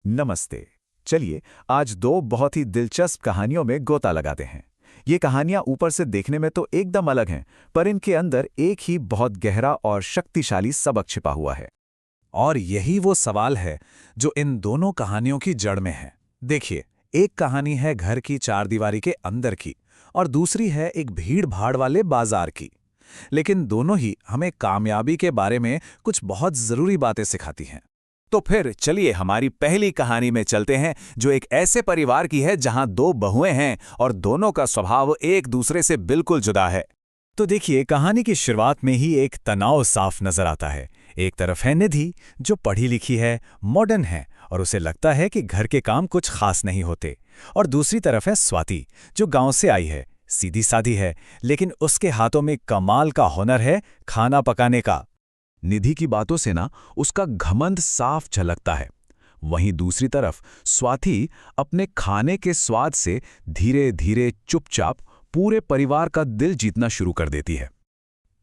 नमस्ते। चलिए आज दो बहुत ही दिलचस्प कहानियों में गोता लगाते हैं। ये कहानियां ऊपर से देखने में तो एकदम अलग हैं, पर इनके अंदर एक ही बहुत गहरा और शक्तिशाली सबक छिपा हुआ है। और यही वो सवाल है जो इन दोनों कहानियों की जड़ में है। देखिए, एक कहानी है घर की चारदीवारी के अंदर की और दूसरी है एक भीड़-भाड़ वाले बाजार की। लेकिन दोनों ही हमें कामयाबी के बारे में कुछ बहुत जरूरी बातें सिखाती हैं। तो फिर चलिए हमारी पहली कहानी में चलते हैं, जो एक ऐसे परिवार की है जहां दो बहुएं हैं और दोनों का स्वभाव एक दूसरे से बिल्कुल जुदा है। तो देखिए, कहानी की शुरुआत में ही एक तनाव साफ नजर आता है। एक तरफ है निधि, जो पढ़ी लिखी है, मॉडर्न है और उसे लगता है कि घर के काम कुछ खास नहीं होते। और दूसरी तरफ है स्वाति, जो गांव से आई है, सीधी सादी है, लेकिन उसके हाथों में कमाल का हुनर है खाना पकाने का। निधि की बातों से ना उसका घमंड साफ झलकता है। वहीं दूसरी तरफ स्वाति अपने खाने के स्वाद से धीरे धीरे चुपचाप पूरे परिवार का दिल जीतना शुरू कर देती है।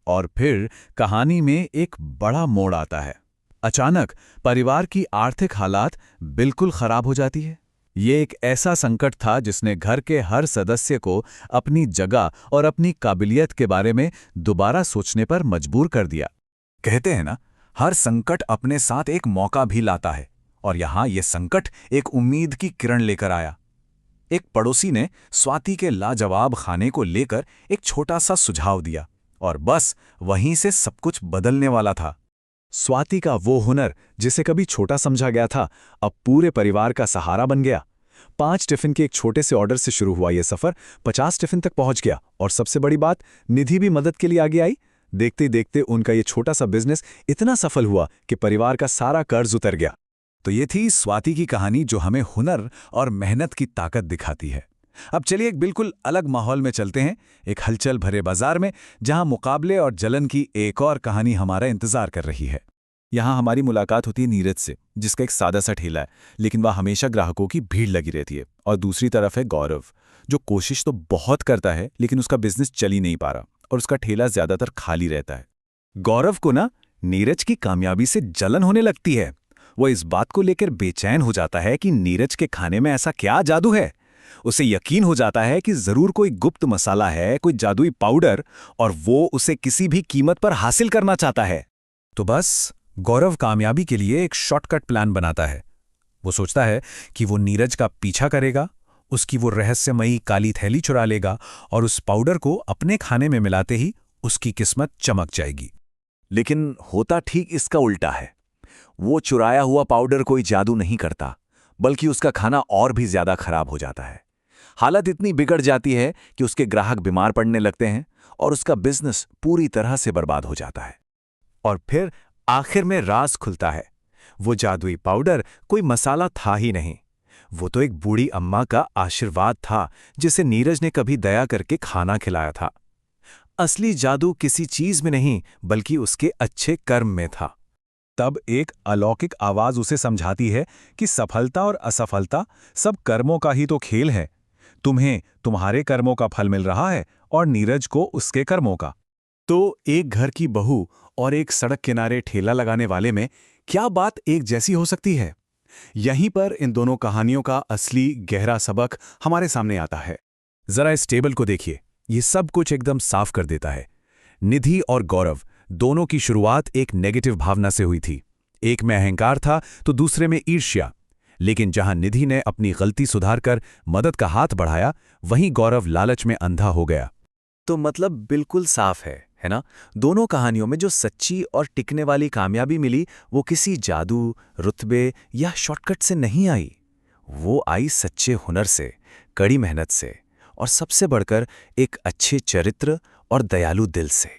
और फिर कहानी में एक बड़ा मोड़ आता है। अचानक परिवार की आर्थिक हालात बिल्कुल खराब हो जाती है। ये एक ऐसा संकट था जिसने घर के हर सदस्य को अपनी जगह और अपनी काबिलियत के बारे में दोबारा सोचने पर मजबूर कर दिया। कहते हैं ना, हर संकट अपने साथ एक मौका भी लाता है, और यहां यह संकट एक उम्मीद की किरण लेकर आया। एक पड़ोसी ने स्वाति के लाजवाब खाने को लेकर एक छोटा सा सुझाव दिया, और बस वहीं से सब कुछ बदलने वाला था। स्वाति का वो हुनर, जिसे कभी छोटा समझा गया था, अब पूरे परिवार का सहारा बन गया। 5 टिफिन के एक छोटे से ऑर्डर से शुरू हुआ यह सफर 50 टिफिन तक पहुंच गया, और सबसे बड़ी बात, निधि भी मदद के लिए आगे आई। देखते देखते उनका ये छोटा सा बिजनेस इतना सफल हुआ कि परिवार का सारा कर्ज उतर गया। तो ये थी स्वाति की कहानी, जो हमें हुनर और मेहनत की ताकत दिखाती है। अब चलिए एक बिल्कुल अलग माहौल में चलते हैं, एक हलचल भरे बाजार में, जहां मुकाबले और जलन की एक और कहानी हमारा इंतजार कर रही है। यहाँ हमारी मुलाकात होती है नीरज से, जिसका एक सादा सा ठेला है, लेकिन वह हमेशा ग्राहकों की भीड़ लगी रहती है। और दूसरी तरफ है गौरव, जो कोशिश तो बहुत करता है, लेकिन उसका बिजनेस चल ही नहीं पा रहा और उसका ठेला ज्यादातर खाली रहता है। गौरव को ना नीरज की कामयाबी से जलन होने लगती है। वो इस बात को लेकर बेचैन हो जाता है कि नीरज के खाने में ऐसा क्या जादू है। उसे यकीन हो जाता है कि जरूर कोई गुप्त मसाला है, कोई जादुई पाउडर, और वो उसे किसी भी कीमत पर हासिल करना चाहता है। तो बस गौरव कामयाबी के लिए एक शॉर्टकट प्लान बनाता है। वो सोचता है कि वो नीरज का पीछा करेगा, उसकी वो रहस्यमयी काली थैली चुरा लेगा और उस पाउडर को अपने खाने में मिलाते ही उसकी किस्मत चमक जाएगी। लेकिन होता ठीक इसका उल्टा है। वो चुराया हुआ पाउडर कोई जादू नहीं करता, बल्कि उसका खाना और भी ज्यादा खराब हो जाता है। हालत इतनी बिगड़ जाती है कि उसके ग्राहक बीमार पड़ने लगते हैं और उसका बिजनेस पूरी तरह से बर्बाद हो जाता है। और फिर आखिर में राज खुलता है। वो जादुई पाउडर कोई मसाला था ही नहीं, वो तो एक बूढ़ी अम्मा का आशीर्वाद था, जिसे नीरज ने कभी दया करके खाना खिलाया था। असली जादू किसी चीज में नहीं, बल्कि उसके अच्छे कर्म में था। तब एक अलौकिक आवाज उसे समझाती है कि सफलता और असफलता सब कर्मों का ही तो खेल है। तुम्हें तुम्हारे कर्मों का फल मिल रहा है और नीरज को उसके कर्मों का। तो एक घर की बहू और एक सड़क किनारे ठेला लगाने वाले में क्या बात एक जैसी हो सकती है? यहीं पर इन दोनों कहानियों का असली गहरा सबक हमारे सामने आता है। जरा इस टेबल को देखिए, ये सब कुछ एकदम साफ कर देता है। निधि और गौरव दोनों की शुरुआत एक नेगेटिव भावना से हुई थी। एक में अहंकार था तो दूसरे में ईर्ष्या। लेकिन जहां निधि ने अपनी गलती सुधारकर मदद का हाथ बढ़ाया, वहीं गौरव लालच में अंधा हो गया। तो मतलब बिल्कुल साफ है ना? दोनों कहानियों में जो सच्ची और टिकने वाली कामयाबी मिली, वो किसी जादू, रुतबे या शॉर्टकट से नहीं आई। वो आई सच्चे हुनर से, कड़ी मेहनत से, और सबसे बढ़कर एक अच्छे चरित्र और दयालु दिल से।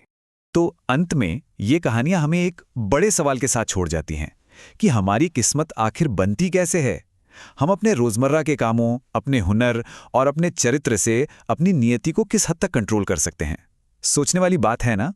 तो अंत में ये कहानियां हमें एक बड़े सवाल के साथ छोड़ जाती हैं कि हमारी किस्मत आखिर बनती कैसे है। हम अपने रोजमर्रा के कामों, अपने हुनर और अपने चरित्र से अपनी नियति को किस हद तक कंट्रोल कर सकते हैं? सोचने वाली बात है ना?